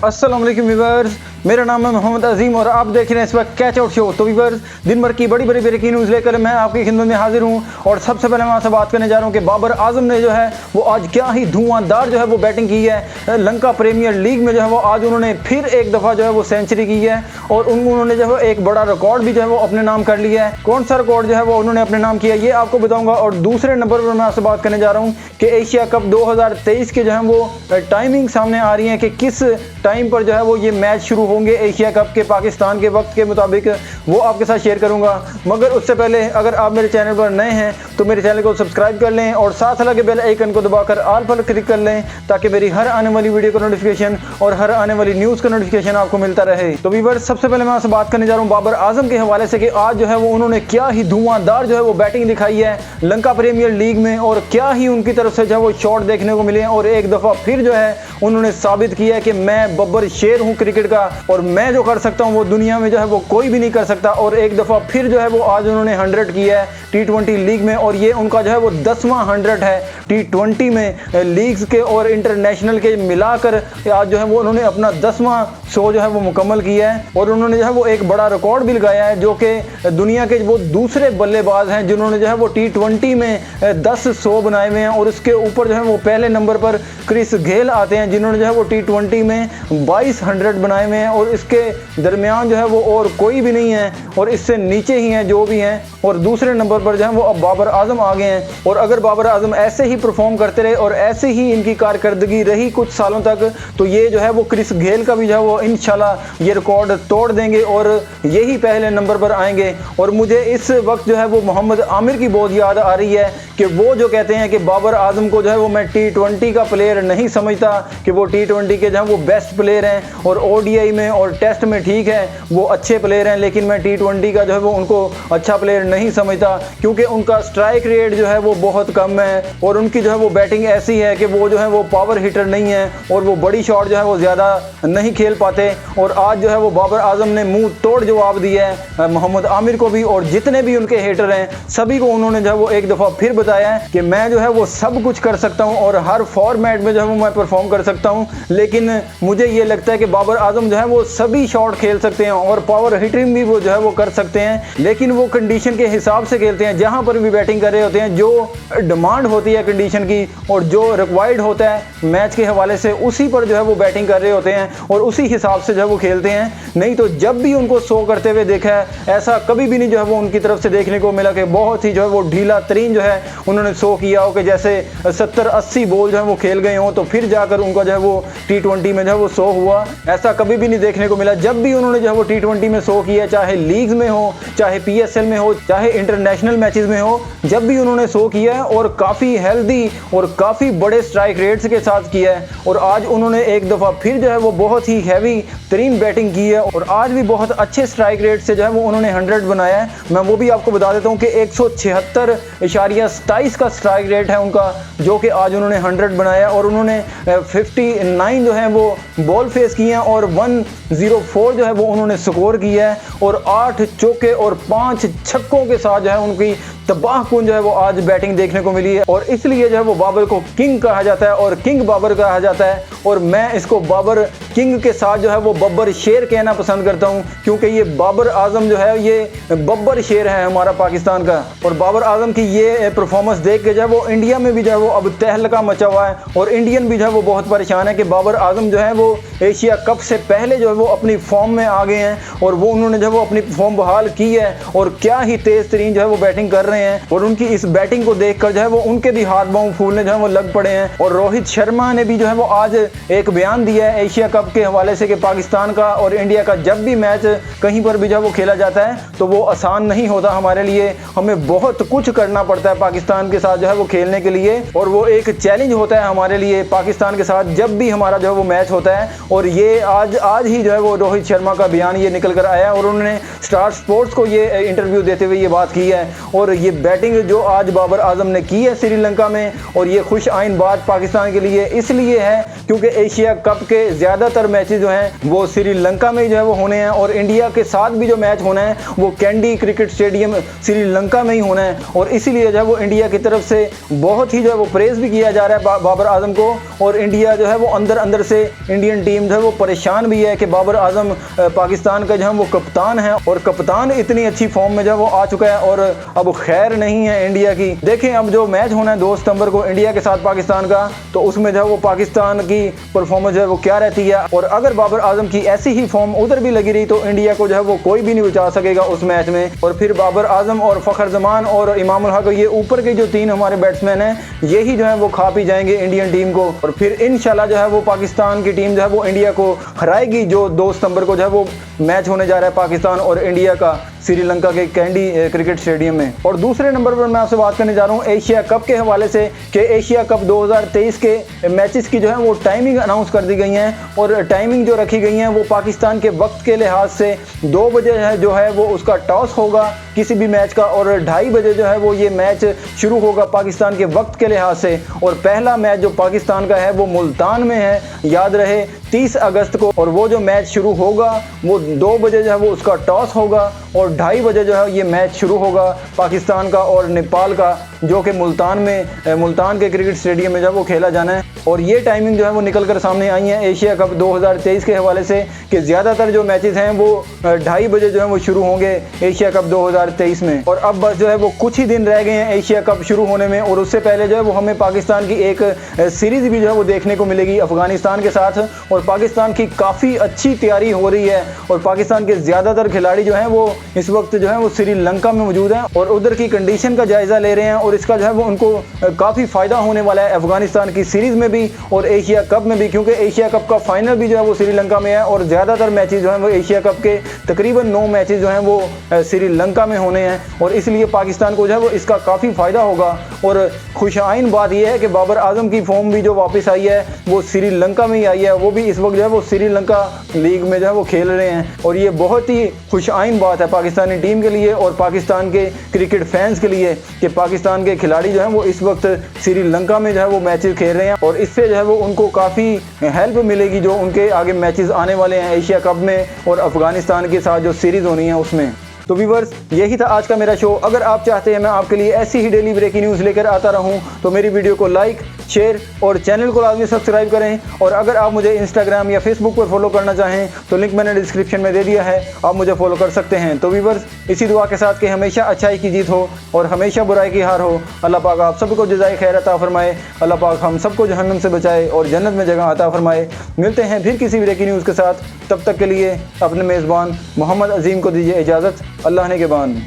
अस्सलाम वालेकुम व्यूअर्स, मेरा नाम है मोहम्मद अजीम और आप देख रहे हैं इस वक्त कैच आउट शो। तो व्यूअर्स, दिन भर की बड़ी बड़ी ब्रेकिंग न्यूज़ लेकर मैं आपकी खिदमत में हाजिर हूं और सबसे पहले मैं आपसे बात करने जा रहा हूं कि बाबर आजम ने जो है वो आज क्या ही धुआंधार जो है वो बैटिंग की है। लंका प्रीमियर लीग में जो है वो आज उन्होंने फिर एक दफ़ा जो है वो सेंचुरी की है और उन्होंने जो है एक बड़ा रिकॉर्ड भी जो है वो अपने नाम कर लिया है। कौन सा रिकॉर्ड जो है वो उन्होंने अपने नाम किया ये आपको बताऊँगा। और दूसरे नंबर पर मैं आपसे बात करने जा रहा हूँ कि एशिया कप 2023 के जो है वो टाइमिंग सामने आ रही है कि किस टाइम पर जो है वो ये मैच शुरू होंगे एशिया कप के पाकिस्तान के वक्त के मुताबिक, वो आपके साथ शेयर करूंगा। मगर उससे पहले अगर आप मेरे चैनल पर नए हैं तो मेरे चैनल को सब्सक्राइब कर लें और साथ लगे बेल आइकन को दबाकर ऑल पर क्लिक कर लें ताकि मेरी हर आने वाली वीडियो का नोटिफिकेशन और हर आने वाली न्यूज़ का नोटिफिकेशन आपको मिलता रहे। तो व्यूअर्स, सबसे पहले मैं आपसे बात करने जा रहा हूँ बाबर आजम के हवाले से कि आज जो है वो उन्होंने क्या ही धुआंधार जो है वो बैटिंग दिखाई है लंका प्रीमियर लीग में और क्या ही उनकी तरफ से जो है वो शॉट देखने को मिले हैं। और एक दफ़ा फिर जो है उन्होंने साबित किया है कि मैं बब्बर शेर हूं क्रिकेट का और मैं जो कर सकता हूं वो दुनिया में जो है वो कोई भी नहीं कर सकता। और एक दफ़ा फिर जो है वो आज उन्होंने 100 किया है T20 लीग में और ये उनका जो है वो 10वां 100 है T20 में। लीग्स के और इंटरनेशनल के मिलाकर आज जो है वो उन्होंने अपना 10वां 100 जो है वो मुकम्मल किया है और उन्होंने जो है वो एक बड़ा रिकॉर्ड भी लगाया है जो कि दुनिया के वो दूसरे बल्लेबाज हैं जिन्होंने जो है वो T20 में 10 100 बनाए हुए हैं। और उसके ऊपर जो है वो पहले नंबर पर क्रिस गेल आते हैं जिन्होंने जो है वो T20 में 22 100 बनाए हुए हैं और इसके दरमियान जो है वो और कोई भी नहीं है और इससे नीचे ही हैं जो भी हैं। और दूसरे नंबर पर जो है वो अब बाबर आजम आ गए हैं। और अगर बाबर आजम ऐसे ही परफॉर्म करते रहे और ऐसे ही इनकी कारकर्दगी रही कुछ सालों तक तो ये जो है वो क्रिस गेल का भी जो है वो इंशाल्लाह ये रिकॉर्ड तोड़ देंगे और यही पहले नंबर पर आएंगे। और मुझे इस वक्त जो है वो मोहम्मद आमिर की बहुत याद आ रही है कि वो जो कहते हैं कि बाबर आजम को जो है वो मैं T20 का प्लेयर नहीं समझता, कि वो T20 के जो है वो बेस्ट प्लेयर हैं और ODI में और टेस्ट में ठीक है वो अच्छे प्लेयर हैं, लेकिन मैं T20 का जो है वो उनको अच्छा प्लेयर नहीं समझता क्योंकि उनका स्ट्राइक रेट जो है वो बहुत कम है और उनकी जो है वो बैटिंग ऐसी है कि वो जो है वो पावर हिटर नहीं है और वो बड़ी शॉट जो है वो ज़्यादा नहीं खेल पाते। और आज जो है वो बाबर आजम ने मुंह तोड़ जवाब दिया है मोहम्मद आमिर को भी और जितने भी उनके हेटर हैं सभी को उन्होंने जो है वो एक दफ़ा फिर बताया है कि मैं जो है वो सब कुछ कर सकता हूं और हर फॉर्मेट में जो है वो मैं परफॉर्म कर सकता हूं। लेकिन मुझे ये लगता है कि बाबर आजम जो है वो सभी शॉट खेल सकते हैं और पावर हिटिंग भी वो जो है वो कर सकते हैं, लेकिन वो कंडीशन के हिसाब से खेलते हैं। जहां पर भी बैटिंग कर रहे होते हैं जो डिमांड होती है कंडीशन की और जो रिक्वायर्ड होता है मैच के हवाले से उसी पर जो है वो बैटिंग कर रहे होते हैं और उसी हिसाब से जो है वो खेलते हैं। नहीं तो जब भी उनको 100 करते हुए देखा है ऐसा कभी भी नहीं जो है वो उनकी तरफ से देखने को मिला कि बहुत ही जो है वो ढीला तरीन जो है उन्होंने 100 किया हो कि जैसे 70-80 बॉल जो है वो खेल गए हों तो फिर जाकर उनका जो है वो T20 में जो है वो 100 हुआ। ऐसा कभी भी नहीं देखने को मिला। जब भी उन्होंने जो है वो T20 में 100 किया, चाहे लीग्स में हो, चाहे PSL में हो, चाहे इंटरनेशनल मैचेस में हो, जब भी उन्होंने 100 किया है और काफ़ी हेल्दी और काफ़ी बड़े स्ट्राइक रेट्स के साथ किया है। और आज उन्होंने एक दफ़ा फिर जो है वो बहुत ही हैवी तरीन बैटिंग की है और आज भी बहुत अच्छे स्ट्राइक रेट से जो है वो उन्होंने 100 बनाया है। मैं वो भी आपको बता देता हूँ कि 176.27 का स्ट्राइक रेट है उनका जो कि आज उन्होंने 100 बनाया और उन्होंने 59 जो है वो बॉल फेस किए हैं और 104 जो है वो उन्होंने स्कोर किया है और 8 चौके और 5 छक्कों के साथ जो है उनकी तबाहकुन जो है वो आज बैटिंग देखने को मिली है। और इसलिए जो है वो बाबर को किंग कहा जाता है और किंग बाबर कहा जाता है और मैं इसको बाबर किंग के साथ जो है वो बब्बर शेर कहना पसंद करता हूं क्योंकि ये बाबर आजम जो है ये बब्बर शेर है हमारा पाकिस्तान का। और बाबर आजम की ये परफॉर्मेंस देख के जो है वो इंडिया में भी जो है वो अब तहलका मचा हुआ है और इंडियन भी जो है वो बहुत परेशान है कि बाबर आजम जो है वो एशिया कप से पहले जो है वो अपनी फॉर्म में आ गए हैं और वो उन्होंने जो है वो अपनी फॉर्म बहाल की है और क्या ही तेज तरीन जो है वो बैटिंग कर रहे हैं और उनकी इस बैटिंग को देखकर जो है वो उनके भी हाथ पांव फूलने जो है वो लग पड़े हैं। और रोहित शर्मा ने भी जो है वो आज एक बयान दिया है एशिया कप के हवाले से कि पाकिस्तान का और इंडिया का जब भी मैच कहीं पर भी जब वो खेला जाता है तो वो आसान नहीं होता हमारे लिए, हमें बहुत कुछ करना पड़ता है पाकिस्तान के साथ जो है वो खेलने के लिए और वो एक चैलेंज होता है हमारे लिए पाकिस्तान के साथ जब भी हमारा जो है वो मैच होता है। और ये आज ही जो है वो रोहित शर्मा का बयान ये निकल कर आया और उन्होंने स्टार स्पोर्ट्स को ये इंटरव्यू देते हुए ये बात की है। और ये बैटिंग जो आज बाबर आजम ने की है श्रीलंका में और ये खुश आइन बात पाकिस्तान के लिए इसलिए है क्योंकि एशिया कप के ज़्यादातर ज़्यादातर मैचेस जो हैं वो श्रीलंका में जो है वो होने हैं, और इंडिया के साथ भी जो मैच होना है वो कैंडी क्रिकेट स्टेडियम श्रीलंका में ही होना है। और इसीलिए जो है वो इंडिया की तरफ से बहुत ही जो है वो प्रेज़ भी किया जा रहा है बाबर आजम को, और इंडिया जो है वो अंदर अंदर से इंडियन टीम जो है वो परेशान भी है कि बाबर आजम पाकिस्तान का जो है वो कप्तान है, और कप्तान इतनी अच्छी फॉर्म में जो है वो आ चुका है और अब खैर नहीं है इंडिया की। देखें अब जो मैच होना है 2 सितंबर को इंडिया के साथ पाकिस्तान का, तो उसमें जो है वो पाकिस्तान की परफॉर्मेंस जो है वो क्या रहती है, और अगर बाबर आजम की ऐसी ही फॉर्म उधर भी लगी रही तो इंडिया को जो है वो कोई भी नहीं बचा सकेगा उस मैच में। और फिर बाबर आजम और फ़खर जमान और इमाम उल हक, ये ऊपर के जो 3 हमारे बैट्समैन हैं, यही जो है वो खा पी जाएंगे इंडियन टीम को, और फिर इंशाल्लाह जो है वो पाकिस्तान की टीम जो है वो इंडिया को हराएगी। जो 2 सितंबर को जो है वो मैच होने जा रहा है पाकिस्तान और इंडिया का श्रीलंका के कैंडी क्रिकेट स्टेडियम में। और दूसरे नंबर पर मैं आपसे बात करने जा रहा हूँ एशिया कप के हवाले से कि एशिया कप 2023 के मैचेस की जो है वो टाइमिंग अनाउंस कर दी गई हैं, और टाइमिंग जो रखी गई हैं वो पाकिस्तान के वक्त के लिहाज से 2 बजे जो है वो उसका टॉस होगा किसी भी मैच का, और 2:30 बजे जो है वो ये मैच शुरू होगा पाकिस्तान के वक्त के लिहाज से। और पहला मैच जो पाकिस्तान का है वो मुल्तान में है, याद रहे 30 अगस्त को, और वो जो मैच शुरू होगा वो 2 बजे जो है वो उसका टॉस होगा, और 2:30 बजे जो है ये मैच शुरू होगा पाकिस्तान का और नेपाल का, जो कि मुल्तान के क्रिकेट स्टेडियम में जब वो खेला जाना है। और ये टाइमिंग जो है वो निकल कर सामने आई है एशिया कप 2023 के हवाले से कि ज़्यादातर जो मैचेस हैं वो 2:30 बजे जो है वो शुरू होंगे एशिया कप 2023 में। और अब बस जो है वो कुछ ही दिन रह गए हैं एशिया कप शुरू होने में, और उससे पहले जो है वो हमें पाकिस्तान की एक सीरीज़ भी जो है वो देखने को मिलेगी अफगानिस्तान के साथ, और पाकिस्तान की काफ़ी अच्छी तैयारी हो रही है, और पाकिस्तान के ज़्यादातर खिलाड़ी जो हैं वो इस वक्त जो है वो श्रीलंका में मौजूद हैं और उधर की कंडीशन का जायज़ा ले रहे हैं, और इसका जो है वो उनको काफ़ी फ़ायदा होने वाला है अफगानिस्तान की सीरीज़ में भी और एशिया कप में भी, क्योंकि एशिया कप का फाइनल भी जो है वो श्रीलंका में है, और ज़्यादातर मैचेस जो हैं वो एशिया कप के तकरीबन 9 मैचेस जो हैं वो श्रीलंका में होने हैं, और इसलिए पाकिस्तान को जो है वो इसका काफ़ी फ़ायदा होगा। और खुशाइन बात यह है कि बाबर आजम की फॉर्म भी जो वापस आई है वो श्रीलंका में ही आई है, वो भी इस वक्त जो है वो श्रीलंका लीग में जो है वो खेल रहे हैं, और ये बहुत ही खुशाइन बात है पाकिस्तानी टीम के लिए और पाकिस्तान के क्रिकेट फैंस के लिए कि पाकिस्तान के खिलाड़ी जो हैं वो इस वक्त श्रीलंका में जो है वो मैचेस खेल रहे हैं, और इससे जो है वो उनको काफ़ी हेल्प मिलेगी जो उनके आगे मैचेस आने वाले हैं एशिया कप में और अफगानिस्तान के साथ जो सीरीज़ होनी है उसमें। तो व्यूअर्स, यही था आज का मेरा शो। अगर आप चाहते हैं मैं आपके लिए ऐसी ही डेली ब्रेकिंग न्यूज़ लेकर आता रहूं तो मेरी वीडियो को लाइक, शेयर और चैनल को लाजमी सब्सक्राइब करें। और अगर आप मुझे इंस्टाग्राम या फेसबुक पर फॉलो करना चाहें तो लिंक मैंने डिस्क्रिप्शन में दे दिया है, आप मुझे फॉलो कर सकते हैं। तो व्यूअर्स, इसी दुआ के साथ कि हमेशा अच्छाई की जीत हो और हमेशा बुराई की हार हो। अल्लाह पाक आप सबको जज़ाए खैर अता फरमाए। अल्लाह पाक हम सबको जहन्नम से बचाए और जन्नत में जगह अता फरमाए। मिलते हैं फिर किसी ब्रेकिंग न्यूज़ के साथ, तब तक के लिए अपने मेज़बान मोहम्मद अजीम को दीजिए इजाज़त। अल्लाह ने के बान।